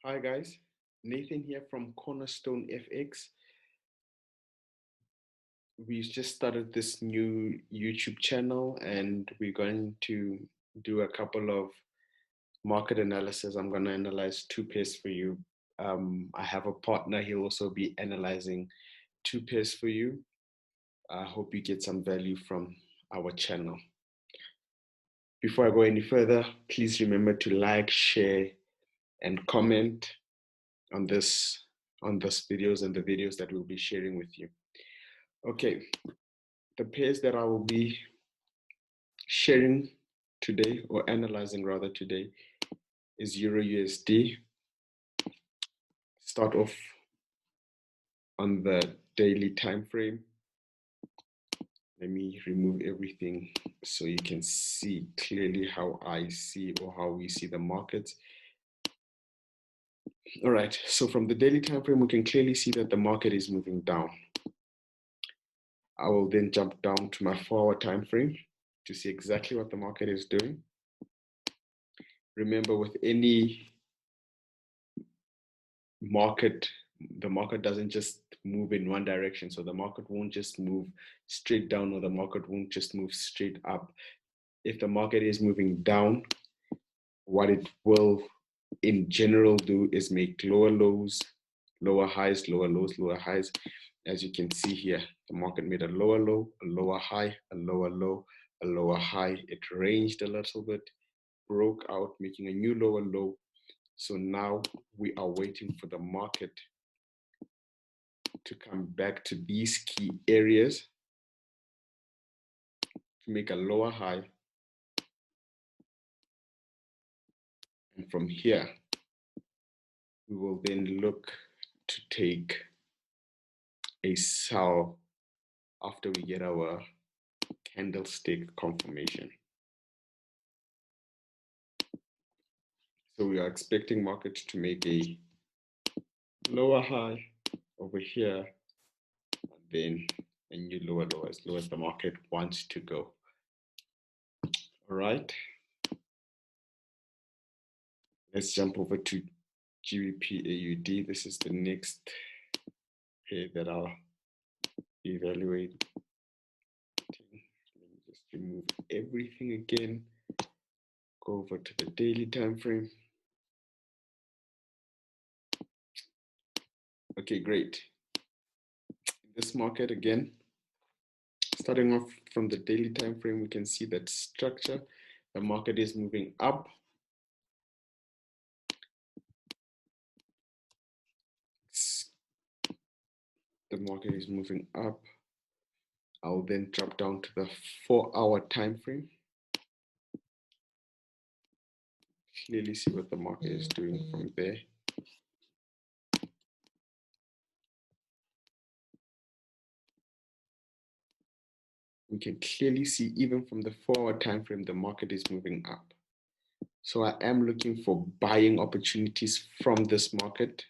Hi guys, Nathan here from Cornerstone FX. We just started this new YouTube channel and we're going to do a couple of market analysis. I'm going to analyze two pairs for you. I have a partner, he'll also be analyzing two pairs for you. I hope you get some value from our channel. Before I go any further, please remember to like, share, and comment on this videos and the videos that we'll be sharing with you. Okay, the pairs that I will be sharing today, or analyzing rather today, is EURUSD. Start off on the daily time frame. Let me remove everything so you can see clearly how I see or how we see the markets. All right, so from the daily time frame, we can clearly see that the market is moving down. I will then jump down to my 4-hour time frame to see exactly what the market is doing. Remember, with any market, the market doesn't just move in one direction. So the market won't just move straight down, or the market won't just move straight up. If the market is moving down, what it will in general do is make lower lows, lower highs, lower lows, lower highs. As you can see here, the market made a lower low, a lower high, a lower low, a lower high. It ranged a little bit, broke out, making a new lower low. So now we are waiting for the market to come back to these key areas to make a lower high. And from here, we will then look to take a sell after we get our candlestick confirmation. So we are expecting market to make a lower high over here, and then a new lower low, as low as the market wants to go. All right. Let's jump over to GBPAUD. This is the next pair that I'll evaluate. Let me just remove everything again. Go over to the daily time frame. Okay, great. In this market again, starting off from the daily time frame, we can see that structure. The market is moving up. The market is moving up. I'll then drop down to the 4-hour time frame. Clearly see what the market is doing from there. We can clearly see even from the 4-hour time frame, the market is moving up. So I am looking for buying opportunities from this market.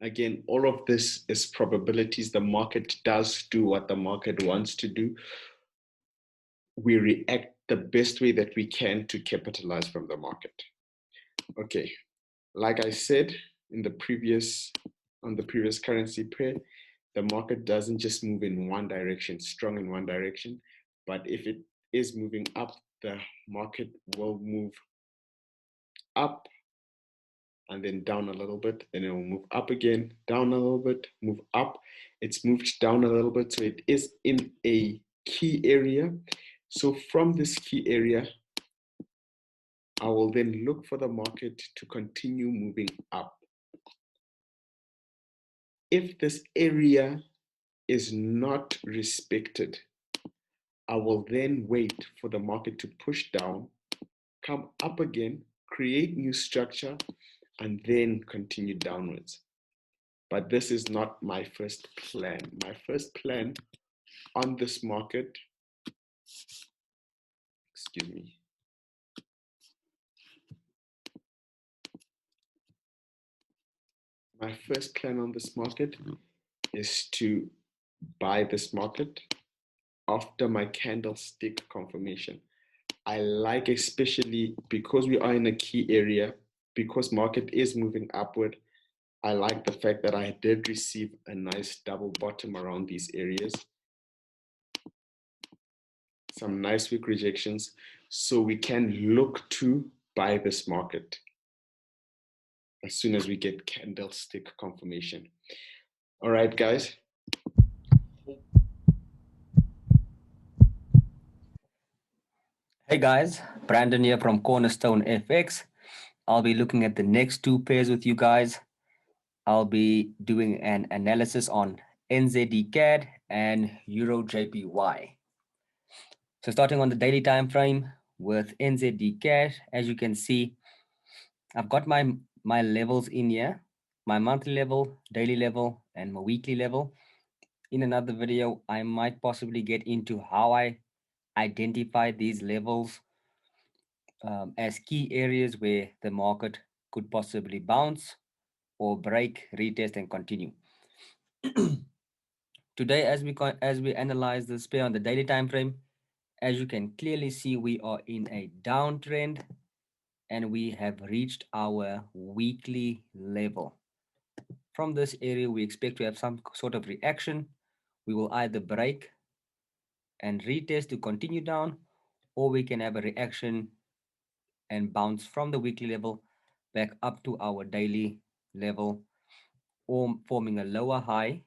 Again, all of this is probabilities. The market does do what the market wants to do. We react the best way that we can to capitalize from the market. Okay, like I said on the previous currency pair, the market doesn't just move in one direction, strong in one direction, but if it is moving up, the market will move up and then down a little bit, then it will move up again, down a little bit, move up. It's moved down a little bit, so it is in a key area. So from this key area, I will then look for the market to continue moving up. If this area is not respected, I will then wait for the market to push down, come up again, create new structure, and then continue downwards. But this is not my first plan. My first plan on this market, excuse me, my first plan on this market is to buy this market after my candlestick confirmation. I like, especially because we are in a key area, because market is moving upward, I like the fact that I did receive a nice double bottom around these areas. Some nice weak rejections. So we can look to buy this market as soon as we get candlestick confirmation. All right, guys. Hey guys, Brandon here from Cornerstone FX. I'll be looking at the next two pairs with you guys. I'll be doing an analysis on NZDCAD and EURJPY. So starting on the daily time frame with NZDCAD, as you can see, I've got my levels in here, my monthly level, daily level, and my weekly level. In another video, I might possibly get into how I identify these levels as key areas where the market could possibly bounce or break, retest, and continue. Today, as we analyze this pair on the daily time frame, as you can clearly see, we are in a downtrend and we have reached our weekly level. From this area, we expect to have some sort of reaction. We will either break and retest to continue down, or we can have a reaction and bounce from the weekly level back up to our daily level, or forming a lower high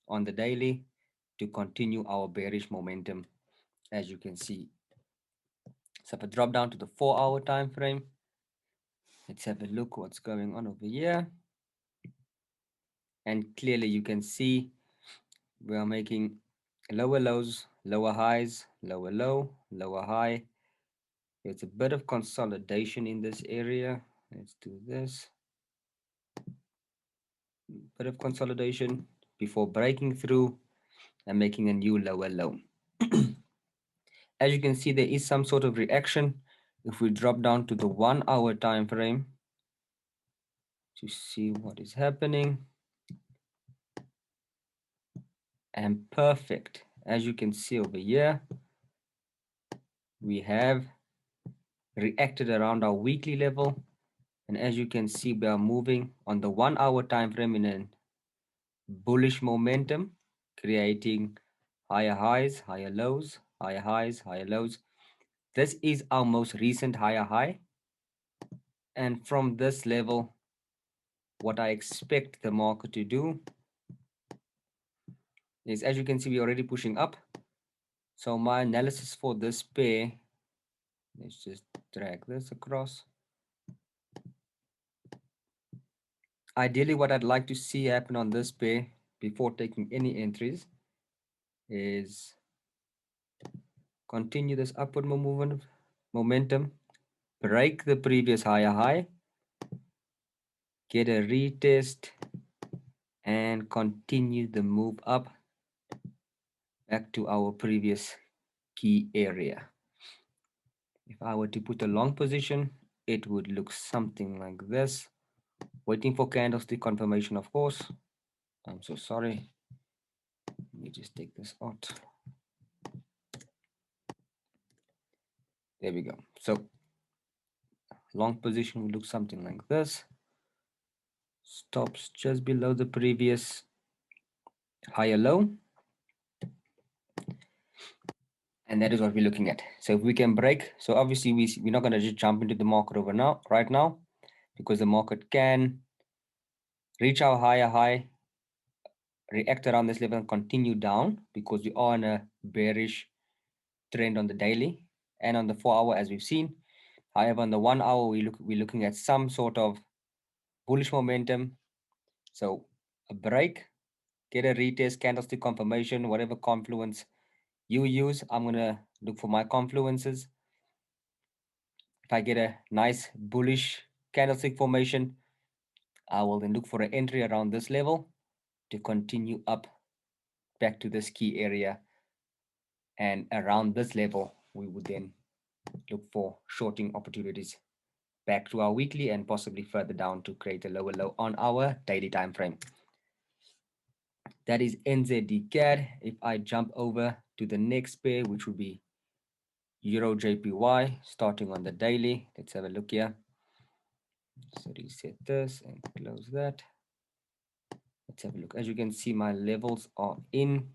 on the daily to continue our bearish momentum, as you can see. So if I drop down to the 4-hour time frame, let's have a look what's going on over here. And clearly you can see we are making lower lows, lower highs, lower low, lower high. There's a bit of consolidation in this area. Let's do this. Bit of consolidation before breaking through and making a new lower low. As you can see, there is some sort of reaction. If we drop down to the 1-hour time frame to see what is happening, and perfect. As you can see over here, we have reacted around our weekly level, and as you can see, we are moving on the 1-hour time frame in a bullish momentum, creating higher highs, higher lows, higher highs, higher lows. This is our most recent higher high, and from this level, what I expect the market to do is, as you can see, we're already pushing up. So my analysis for this pair, let's just drag this across. Ideally, what I'd like to see happen on this pair before taking any entries is continue this upward momentum, break the previous higher high, get a retest, and continue the move up back to our previous key area. If I were to put a long position, it would look something like this. Waiting for candlestick confirmation, of course. I'm so sorry. Let me just take this out. There we go. So long position will look something like this. Stops just below the previous higher low. And that is what we're looking at. So if we can break, so obviously we're not going to just jump into the market over now, right now, because the market can reach our higher high, react around this level and continue down, because we are in a bearish trend on the daily and on the 4-hour, as we've seen. However, on the 1-hour, we're looking at some sort of bullish momentum. So a break, get a retest, candlestick confirmation, whatever confluence you use. I'm going to look for my confluences. If I get a nice bullish candlestick formation, I will then look for an entry around this level to continue up back to this key area. And around this level, we would then look for shorting opportunities back to our weekly and possibly further down to create a lower low on our daily time frame. That is NZDCAD. If I jump over to the next pair, which would be EURJPY, starting on the daily, let's have a look here. So reset this and close that. Let's have a look. As you can see, my levels are in.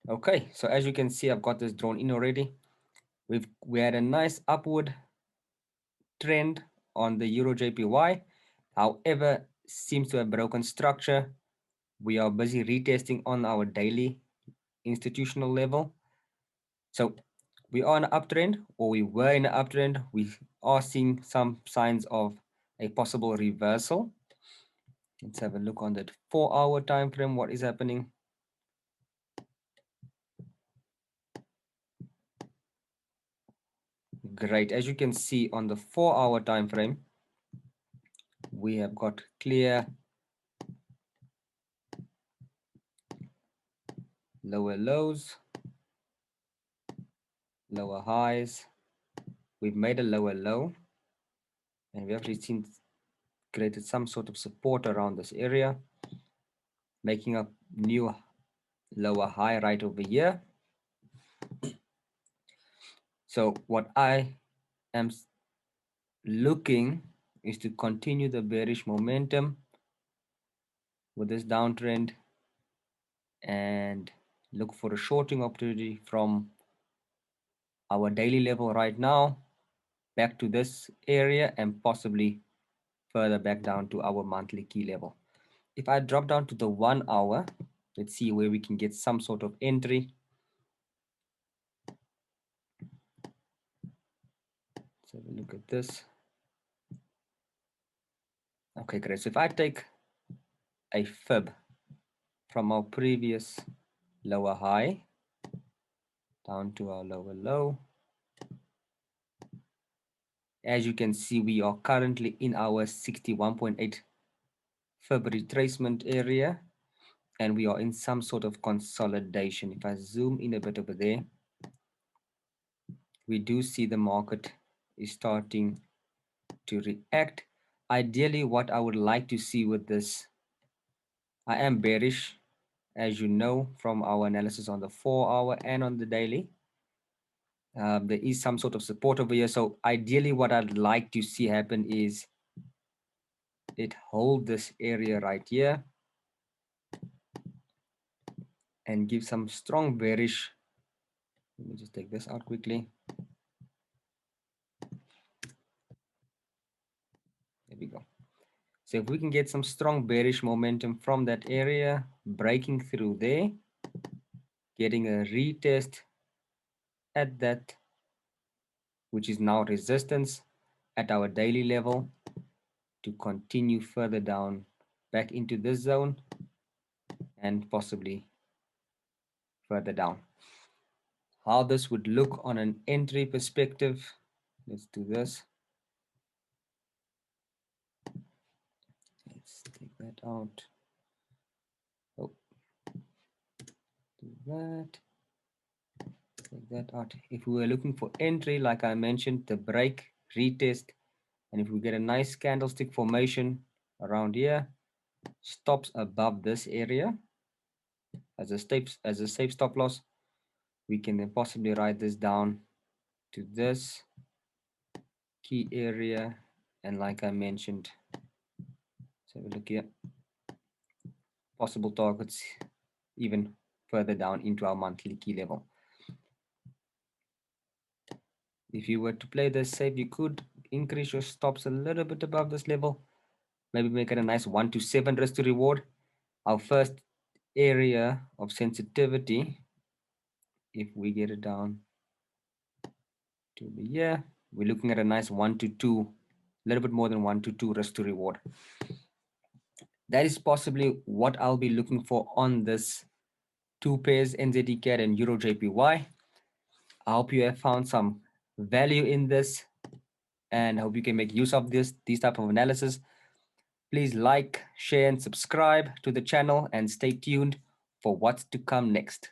Okay, so as you can see, I've got this drawn in already. We had a nice upward trend on the EURJPY. However, seems to have broken structure. We are busy retesting on our daily institutional level. So we are in an uptrend, or we were in an uptrend. We are seeing some signs of a possible reversal. Let's have a look on that 4-hour time frame. What is happening? Great. As you can see on the 4-hour time frame, we have got clear lower lows, lower highs. We've made a lower low, and we actually seen created some sort of support around this area, making a new lower high right over here. So what I am looking is to continue the bearish momentum with this downtrend and look for a shorting opportunity from our daily level right now back to this area and possibly further back down to our monthly key level. If I drop down to the 1 hour, let's see where we can get some sort of entry. Let's have a look at this. Okay, great. So if I take a fib from our previous lower high down to our lower low, as you can see, we are currently in our 61.8 fib retracement area, and we are in some sort of consolidation. If I zoom in a bit over there, we do see the market is starting to react. Ideally, what I would like to see with this, I am bearish, as you know, from our analysis on the 4-hour and on the daily. There is some sort of support over here. So ideally, what I'd like to see happen is it hold this area right here and give some strong bearish. Let me just take this out quickly. There we go. So if we can get some strong bearish momentum from that area, breaking through there, getting a retest at that, which is now resistance at our daily level, to continue further down back into this zone and possibly further down. How this would look on an entry perspective, let's do this. Let's take that out. Oh, do that. Take that out. If we were looking for entry, like I mentioned, the break, retest, and if we get a nice candlestick formation around here, stops above this area as a safe stop loss, we can then possibly write this down to this key area, and like I mentioned, let's have a look here, possible targets even further down into our monthly key level. If you were to play this safe, you could increase your stops a little bit above this level, maybe make it a nice 1 to 7 risk to reward. Our first area of sensitivity, if we get it down to the year, we're looking at a nice 1 to 2, a little bit more than 1 to 2 risk to reward. That is possibly what I'll be looking for on this two pairs, NZDCAD and EURJPY. I hope you have found some value in this and hope you can make use of these type of analysis. Please like, share, and subscribe to the channel and stay tuned for what's to come next.